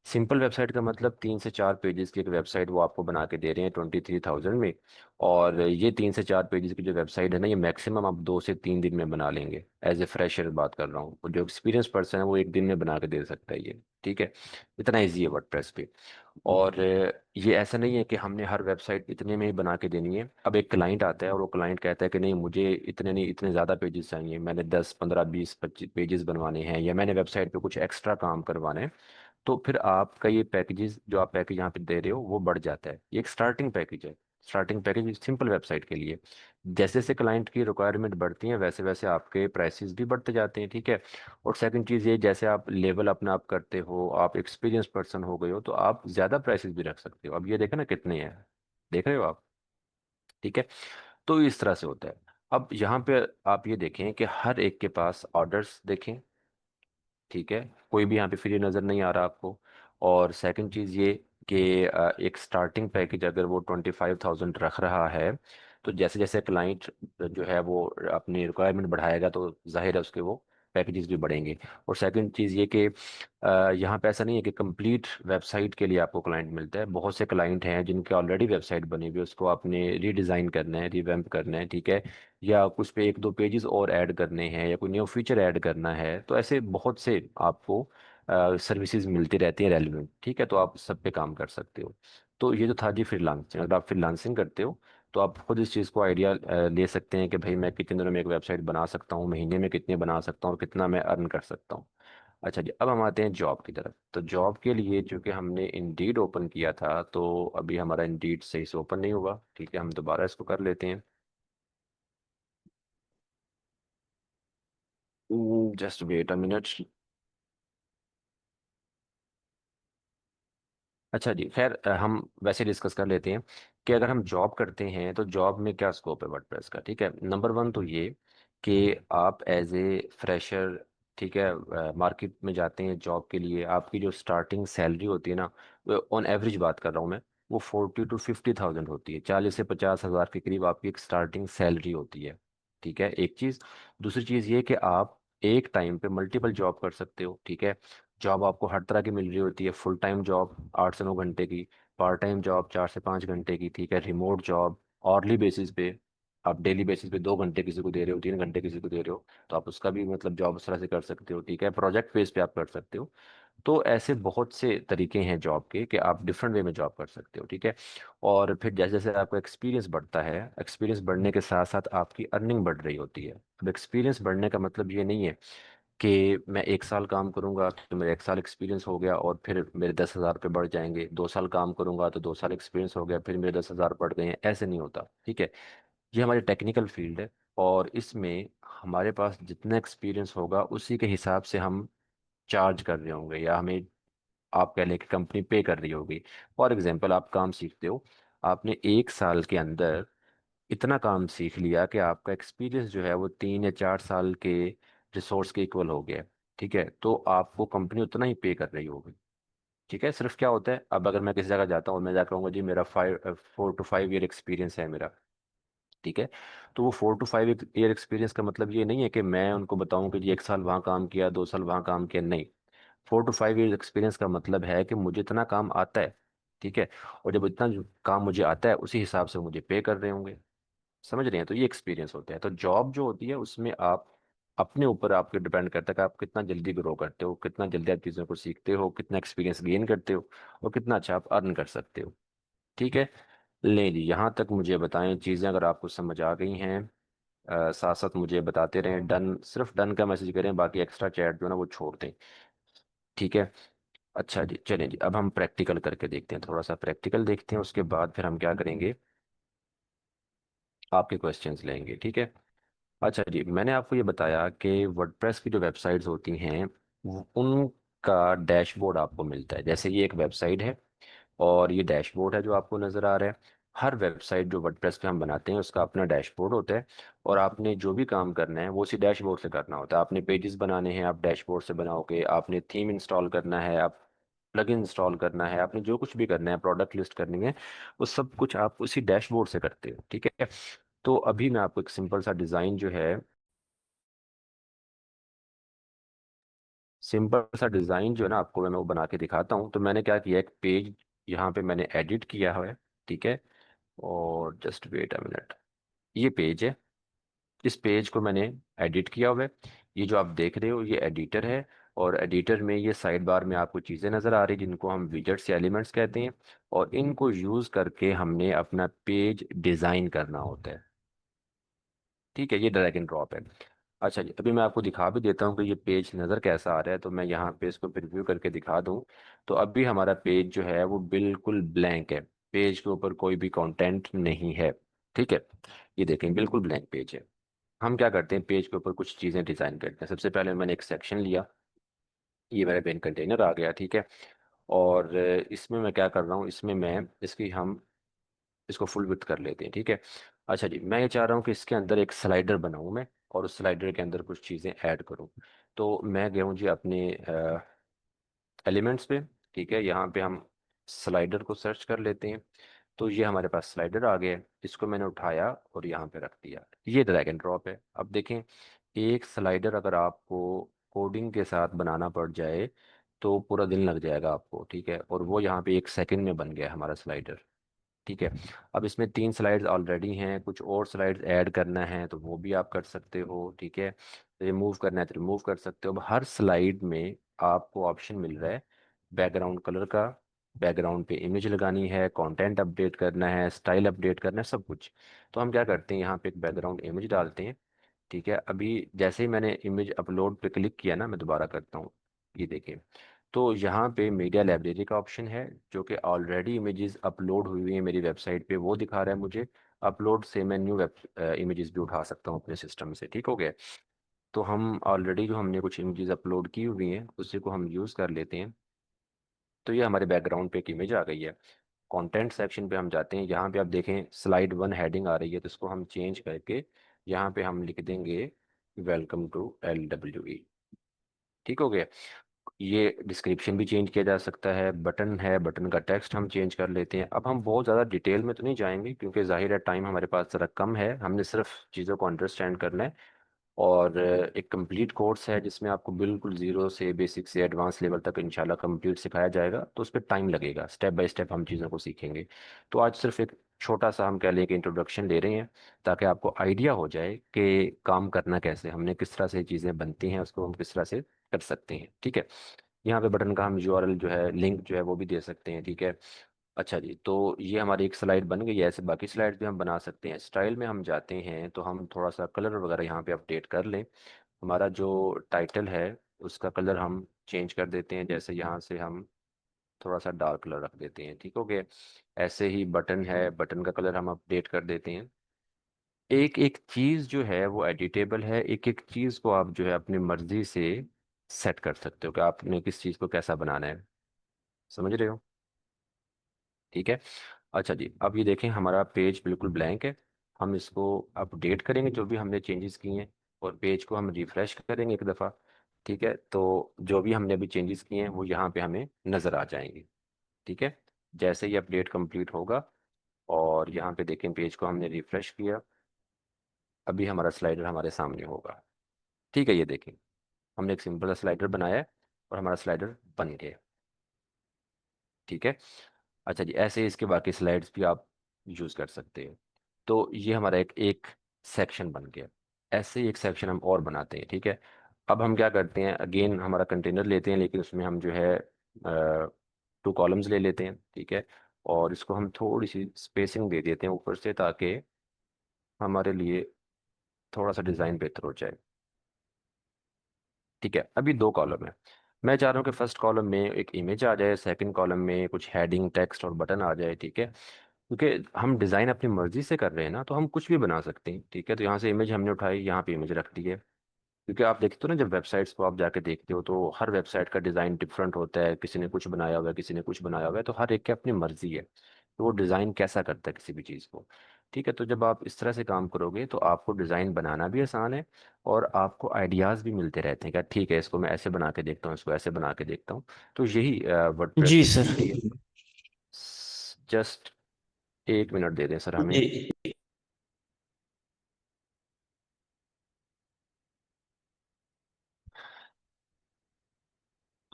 सिंपल वेबसाइट का मतलब 3 से 4 पेजेस की एक वेबसाइट वो आपको बना के दे रहे हैं 23,000 में। और ये 3 से 4 पेजेस की जो वेबसाइट है ना, ये मैक्सिमम आप 2 से 3 दिन में बना लेंगे। एज ए फ्रेशर बात कर रहा हूँ, और जो एक्सपीरियंस पर्सन है वो एक दिन में बना के दे सकता है ये। ठीक है। इतना ईजी है वर्डप्रेस पे। और ये ऐसा नहीं है कि हमने हर वेबसाइट इतने में ही बना के देनी है। अब एक क्लाइंट आता है और वो क्लाइंट कहता है कि नहीं मुझे इतने नहीं, इतने ज़्यादा पेजेस चाहिए, मैंने 10 15 20 25 पेजेस बनवाने हैं, या मैंने वेबसाइट पे कुछ एक्स्ट्रा काम करवाना है। तो फिर आपका ये पैकेजेस जो आप पैकेज यहाँ पे दे रहे हो वो बढ़ जाता है। ये एक स्टार्टिंग पैकेज है। स्टार्टिंग पैकेज सिंपल वेबसाइट के लिए। जैसे जैसे क्लाइंट की रिक्वायरमेंट बढ़ती है वैसे वैसे आपके प्राइसेस भी बढ़ते जाते हैं। ठीक है। और सेकंड चीज़ ये, जैसे आप लेवल अपना आप करते हो, आप एक्सपीरियंस पर्सन हो गए हो, तो आप ज़्यादा प्राइसेस भी रख सकते हो। अब ये देखें ना कितने हैं, देख रहे हो आप। ठीक है। तो इस तरह से होता है। अब यहाँ पे आप ये देखें कि हर एक के पास ऑर्डर्स देखें। ठीक है। कोई भी यहाँ पे फ्री नज़र नहीं आ रहा आपको। और सेकंड चीज़ ये कि एक स्टार्टिंग पैकेज अगर वो 25,000 रख रहा है, तो जैसे जैसे क्लाइंट जो है वो अपनी रिक्वायरमेंट बढ़ाएगा तो जाहिर है उसके वो पैकेजेस भी बढ़ेंगे। और सेकंड चीज़ ये कि यहाँ पे ऐसा नहीं है कि कंप्लीट वेबसाइट के लिए आपको क्लाइंट मिलता है। बहुत से क्लाइंट हैं जिनके ऑलरेडी वेबसाइट बनी हुई है, उसको आपने रीडिज़ाइन करना है, रिवैम्प करना है। ठीक है। या कुछ पे 1 2 पेजेस और ऐड करने हैं, या कोई न्यू फीचर ऐड करना है, तो ऐसे बहुत से आपको सर्विसेज मिलती रहती हैं रेलिवेंट। ठीक है। तो आप सब पे काम कर सकते हो। तो ये जो था जी फ्रीलांसिंग, अगर आप फ्रीलांसिंग करते हो तो आप खुद इस चीज़ को आइडिया ले सकते हैं कि भाई मैं कितने दिनों में एक वेबसाइट बना सकता हूँ, महीने में कितने बना सकता हूँ, और कितना मैं अर्न कर सकता हूँ। अच्छा जी, अब हम आते हैं जॉब की तरफ। तो जॉब के लिए चूंकि हमने इंडीड ओपन किया था, तो अभी हमारा इंडीड सही से ओपन नहीं हुआ। ठीक है, हम दोबारा इसको कर लेते हैं। Just wait a minute. अच्छा जी, खैर हम वैसे डिस्कस कर लेते हैं कि अगर हम जॉब करते हैं तो जॉब में क्या स्कोप है वर्डप्रेस का। ठीक है। नंबर वन तो ये कि आप एज ए फ्रेशर, ठीक है, मार्केट में जाते हैं जॉब के लिए, आपकी जो स्टार्टिंग सैलरी होती है ना, ऑन एवरेज बात कर रहा हूँ मैं, वो 40 to 50,000 होती है। 40 से 50 हज़ार के करीब आपकी एक स्टार्टिंग सैलरी होती है। ठीक है, एक चीज़। दूसरी चीज़ ये कि आप एक टाइम पे मल्टीपल जॉब कर सकते हो। ठीक है। जॉब आपको हर तरह की मिल रही होती है, फुल टाइम जॉब 8 से 9 घंटे की, पार्ट टाइम जॉब 4 से 5 घंटे की। ठीक है। रिमोट जॉब ऑर्ली बेसिस पे, आप डेली बेसिस पे 2 घंटे किसी को दे रहे हो, 3 घंटे किसी को दे रहे हो, तो आप उसका भी मतलब जॉब उस तरह से कर सकते हो। ठीक है। प्रोजेक्ट बेस पे आप कर सकते हो। तो ऐसे बहुत से तरीके हैं जॉब के कि आप डिफरेंट वे में जॉब कर सकते हो। ठीक है। और फिर जैसे जैसे आपका एक्सपीरियंस बढ़ता है, एक्सपीरियंस बढ़ने के साथ साथ आपकी अर्निंग बढ़ रही होती है। अब एक्सपीरियंस बढ़ने का मतलब ये नहीं है कि मैं 1 साल काम करूंगा तो मेरा 1 साल एक्सपीरियंस हो गया और फिर मेरे 10,000 पे बढ़ जाएंगे, 2 साल काम करूंगा तो 2 साल एक्सपीरियंस हो गया फिर मेरे 10,000 बढ़ गए हैं, ऐसे नहीं होता। ठीक है। ये हमारी टेक्निकल फील्ड है, और इसमें हमारे पास जितना एक्सपीरियंस होगा उसी के हिसाब से हम चार्ज कर रहे होंगे, या हमें आप कह लें कि कंपनी पे कर रही होगी। फॉर एग्जाम्पल, आप काम सीखते हो, आपने 1 साल के अंदर इतना काम सीख लिया कि आपका एक्सपीरियंस जो है वो 3 या 4 साल के रिसोर्स के इक्वल हो गया। ठीक है। तो आपको कंपनी उतना ही पे कर रही होगी। ठीक है। सिर्फ क्या होता है, अब अगर मैं किसी जगह जाता हूँ, मैं जाकर कहूँगा जी मेरा 4 to 5 ईयर एक्सपीरियंस है मेरा। ठीक है। तो वो 4 to 5 ईयर एक्सपीरियंस का मतलब ये नहीं है कि मैं उनको बताऊं कि जी 1 साल वहाँ काम किया, 2 साल वहाँ काम किया, नहीं। 4 to 5 ईयर एक्सपीरियंस का मतलब है कि मुझे इतना काम आता है। ठीक है। और जब इतना जो काम मुझे आता है उसी हिसाब से मुझे पे कर रहे होंगे। समझ रहे हैं। तो ये एक्सपीरियंस होता है। तो जॉब जो होती है उसमें आप अपने ऊपर आपके डिपेंड करता है कि आप कितना जल्दी ग्रो करते हो, कितना जल्दी आप चीज़ों को सीखते हो, कितना एक्सपीरियंस गेन करते हो, और कितना अच्छा आप अर्न कर सकते हो। ठीक है। ले जी, यहाँ तक मुझे बताएं चीज़ें अगर आपको समझ आ गई हैं। साथ साथ मुझे बताते रहें, डन सिर्फ डन का मैसेज करें, बाकी एक्स्ट्रा चैट जो है ना वो छोड़ दें। ठीक है। अच्छा जी, चलें जी, अब हम प्रैक्टिकल करके देखते हैं, थोड़ा सा प्रैक्टिकल देखते हैं, उसके बाद फिर हम क्या करेंगे, आपके क्वेश्चंस लेंगे। ठीक है। अच्छा जी, मैंने आपको ये बताया कि वर्डप्रेस की जो वेबसाइट्स होती हैं उनका डैशबोर्ड आपको मिलता है। जैसे ये एक वेबसाइट है और ये डैशबोर्ड है जो आपको नज़र आ रहा है। हर वेबसाइट जो वर्डप्रेस पे हम बनाते हैं उसका अपना डैशबोर्ड होता है, और आपने जो भी काम करना है वो उसी डैशबोर्ड से करना होता है। आपने पेजेस बनाने हैं, आप डैशबोर्ड से बनाओगे। आपने थीम इंस्टॉल करना है, आप प्लगइन इंस्टॉल करना है, आपने जो कुछ भी करना है, प्रोडक्ट लिस्ट करनी है, वो सब कुछ आप उसी डैशबोर्ड से करते हो। ठीक है। तो अभी मैं आपको एक सिंपल सा डिज़ाइन जो है, सिंपल सा डिज़ाइन जो है ना, आपको मैं वो बना के दिखाता हूँ। तो मैंने क्या किया, एक पेज यहाँ पे मैंने एडिट किया है। ठीक है। और जस्ट वेट अ मिनट, ये पेज है। इस पेज को मैंने एडिट किया हुआ है। ये जो आप देख रहे हो ये एडिटर है, और एडिटर में ये साइड बार में आपको चीज़ें नज़र आ रही हैं जिनको हम विजेट्स या एलिमेंट्स कहते हैं, और इनको यूज़ करके हमने अपना पेज डिज़ाइन करना होता है। ठीक है, ये ड्रैग एंड ड्रॉप है। अच्छा जी, अभी मैं आपको दिखा भी देता हूँ कि ये पेज नज़र कैसा आ रहा है। तो मैं यहाँ पे इसको प्रिव्यू करके दिखा दूँ। तो अभी हमारा पेज जो है वो बिल्कुल ब्लैंक है। पेज के ऊपर कोई भी कंटेंट नहीं है। ठीक है, ये देखें बिल्कुल ब्लैंक पेज है। हम क्या करते हैं, पेज के ऊपर कुछ चीज़ें डिज़ाइन करते हैं। सबसे पहले मैंने एक सेक्शन लिया, ये मेरा पेन कंटेनर आ गया। ठीक है। और इसमें मैं क्या कर रहा हूँ, इसमें मैं इसकी हम इसको फुल विड्थ कर लेते हैं। ठीक है। अच्छा जी, मैं ये चाह रहा हूँ कि इसके अंदर एक स्लाइडर बनाऊँ मैं, और उस स्लाइडर के अंदर कुछ चीज़ें ऐड करूँ। तो मैं गया हूँ जी अपने एलिमेंट्स पे। ठीक है, यहाँ पे हम स्लाइडर को सर्च कर लेते हैं। तो ये हमारे पास स्लाइडर आ गया है। इसको मैंने उठाया और यहाँ पे रख दिया। ये ड्रैग एंड ड्रॉप है। अब देखें, एक स्लाइडर अगर आपको कोडिंग के साथ बनाना पड़ जाए तो पूरा दिन लग जाएगा आपको। ठीक है, और वो यहाँ पे 1 सेकंड में बन गया है हमारा स्लाइडर। ठीक है। अब इसमें 3 स्लाइड्स ऑलरेडी हैं, कुछ और स्लाइड्स ऐड करना है तो वो भी आप कर सकते हो। ठीक है, रिमूव करना है तो रिमूव कर सकते हो। अब हर स्लाइड में आपको ऑप्शन मिल रहा है बैकग्राउंड कलर का, बैकग्राउंड पे इमेज लगानी है, कंटेंट अपडेट करना है, स्टाइल अपडेट करना है, सब कुछ। तो हम क्या करते हैं, यहाँ पे एक बैकग्राउंड इमेज डालते हैं। ठीक है, अभी जैसे ही मैंने इमेज अपलोड पे क्लिक किया ना, मैं दोबारा करता हूँ, ये देखिए। तो यहाँ पे मीडिया लाइब्रेरी का ऑप्शन है, जो कि ऑलरेडी इमेजेस अपलोड हुई हुई है मेरी वेबसाइट पे, वो दिखा रहा है मुझे। अपलोड से मैं न्यू वेब इमेजेस भी उठा सकता हूँ अपने सिस्टम से। ठीक हो गया। तो हम ऑलरेडी जो हमने कुछ इमेजेस अपलोड की हुई हैं उसी को हम यूज़ कर लेते हैं। तो ये हमारे बैकग्राउंड पे एक इमेज आ गई है। कंटेंट सेक्शन पे हम जाते हैं, यहाँ पे आप देखें स्लाइड 1 हेडिंग आ रही है, तो इसको हम चेंज करके यहाँ पे हम लिख देंगे वेलकम टू LWE। ठीक हो गया। ये डिस्क्रिप्शन भी चेंज किया जा सकता है, बटन है, बटन का टेक्स्ट हम चेंज कर लेते हैं। अब हम बहुत ज़्यादा डिटेल में तो नहीं जाएंगे क्योंकि जाहिर है टाइम हमारे पास ज़रा कम है, हमने सिर्फ चीज़ों को अंडरस्टैंड करना है। और एक कंप्लीट कोर्स है जिसमें आपको बिल्कुल ज़ीरो से बेसिक से एडवांस लेवल तक इंशाल्लाह कंप्लीट सिखाया जाएगा। तो उस पर टाइम लगेगा, स्टेप बाय स्टेप हम चीज़ों को सीखेंगे। तो आज सिर्फ एक छोटा सा हम कह लें कि इंट्रोडक्शन ले रहे हैं, ताकि आपको आइडिया हो जाए कि काम करना कैसे, हमने किस तरह से चीज़ें बनती हैं, उसको हम किस तरह से कर सकते हैं। ठीक है। यहाँ पे बटन का हम URL जो है, लिंक जो है वो भी दे सकते हैं। ठीक है। अच्छा जी, तो ये हमारी एक स्लाइड बन गई है। ऐसे बाकी स्लाइड भी हम बना सकते हैं। स्टाइल में हम जाते हैं तो हम थोड़ा सा कलर वगैरह यहाँ पे अपडेट कर लें। हमारा जो टाइटल है उसका कलर हम चेंज कर देते हैं। जैसे यहाँ से हम थोड़ा सा डार्क कलर रख देते हैं। ठीक हो गया। ऐसे ही बटन है, बटन का कलर हम अपडेट कर देते हैं। एक एक चीज़ जो है वो एडिटेबल है, एक एक चीज़ को आप जो है अपनी मर्जी से सेट कर सकते हो कि आपने किस चीज़ को कैसा बनाना है। समझ रहे हो? ठीक है। अच्छा जी, अब ये देखें हमारा पेज बिल्कुल ब्लैंक है। हम इसको अपडेट करेंगे जो भी हमने चेंजेस किए हैं, और पेज को हम रिफ्रेश करेंगे एक दफ़ा। ठीक है, तो जो भी हमने अभी चेंजेस किए हैं वो यहाँ पे हमें नज़र आ जाएंगे। ठीक है। जैसे ही अपडेट कंप्लीट होगा और यहाँ पे देखें पेज को हमने रिफ्रेश किया, अभी हमारा स्लाइडर हमारे सामने होगा। ठीक है, ये देखें हमने एक सिंपल सा स्लाइडर बनाया है और हमारा स्लाइडर बन गया। ठीक है। अच्छा जी, ऐसे ही इसके बाकी स्लाइड्स भी आप यूज़ कर सकते हैं। तो ये हमारा एक एक सेक्शन बन गया। ऐसे ही एक सेक्शन हम और बनाते हैं। ठीक है। अब हम क्या करते हैं, अगेन हमारा कंटेनर लेते हैं, लेकिन उसमें हम जो है 2 कॉलम्स ले लेते हैं। ठीक है। और इसको हम थोड़ी सी स्पेसिंग दे देते हैं ऊपर से, ताकि हमारे लिए थोड़ा सा डिज़ाइन बेहतर हो जाए। ठीक है, अभी 2 कॉलम है। मैं चाह रहा हूँ कि फर्स्ट कॉलम में एक इमेज आ जाए, सेकंड कॉलम में कुछ हेडिंग टेक्स्ट और बटन आ जाए। ठीक है। क्योंकि हम डिज़ाइन अपनी मर्जी से कर रहे हैं ना, तो हम कुछ भी बना सकते हैं। ठीक है, तो यहाँ से इमेज हमने उठाई, यहाँ पे इमेज रख दी है। क्योंकि आप देखते हो ना, जब वेबसाइट्स को आप जाके देखते हो तो हर वेबसाइट का डिज़ाइन डिफरेंट होता है, किसी ने कुछ बनाया हुआ है, किसी ने कुछ बनाया हुआ है, तो हर एक की अपनी मर्जी है तो वो डिज़ाइन कैसा करता है किसी भी चीज़ को। ठीक है, तो जब आप इस तरह से काम करोगे तो आपको डिज़ाइन बनाना भी आसान है, और आपको आइडियाज़ भी मिलते रहते हैं कि ठीक है, इसको मैं ऐसे बना के देखता हूँ, इसको ऐसे बना के देखता हूँ। तो यही वर्डप्रेस जी की सर। ब्यूटी है। जस्ट 1 मिनट दे दें सर हमें। जी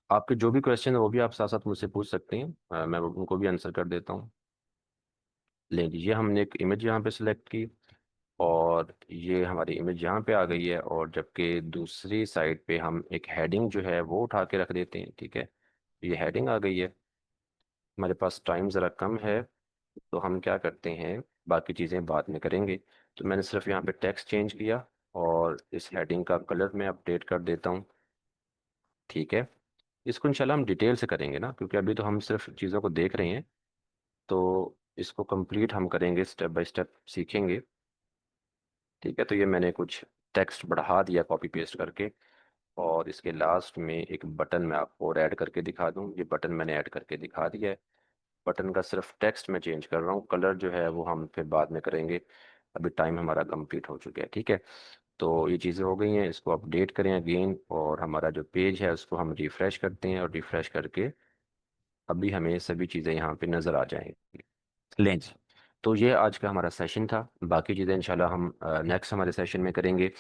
आपके जो भी क्वेश्चन है वो भी आप साथ साथ मुझसे पूछ सकते हैं, मैं उनको भी आंसर कर देता हूँ। ले लीजिए, हमने एक इमेज यहाँ पे सिलेक्ट की, और ये हमारी इमेज यहाँ पे आ गई है, और जबकि दूसरी साइड पे हम एक हेडिंग जो है वो उठा के रख देते हैं। ठीक है, ये हेडिंग आ गई है। हमारे पास टाइम ज़रा कम है, तो हम क्या करते हैं, बाकी चीज़ें बाद में करेंगे। तो मैंने सिर्फ यहाँ पे टेक्स्ट चेंज किया, और इस हेडिंग का कलर मैं अपडेट कर देता हूँ। ठीक है, इसको इंशाल्लाह हम डिटेल से करेंगे ना, क्योंकि अभी तो हम सिर्फ चीज़ों को देख रहे हैं। तो इसको कंप्लीट हम करेंगे, स्टेप बाय स्टेप सीखेंगे। ठीक है, तो ये मैंने कुछ टेक्स्ट बढ़ा दिया कॉपी पेस्ट करके, और इसके लास्ट में एक बटन मैं आपको और ऐड करके दिखा दूं। ये बटन मैंने ऐड करके दिखा दिया है। बटन का सिर्फ टेक्स्ट मैं चेंज कर रहा हूँ, कलर जो है वो हम फिर बाद में करेंगे। अभी टाइम हमारा कंप्लीट हो चुका है। ठीक है, तो ये चीज़ें हो गई हैं, इसको अपडेट करें अगेन, और हमारा जो पेज है उसको हम रिफ़्रेश करते हैं, और रिफ़्रेश करके अभी हमें सभी चीज़ें यहाँ पे नज़र आ जाएंगी। लें जी, तो ये आज का हमारा सेशन था। बाकी चीज़ें इंशाल्लाह हम नेक्स्ट हमारे सेशन में करेंगे।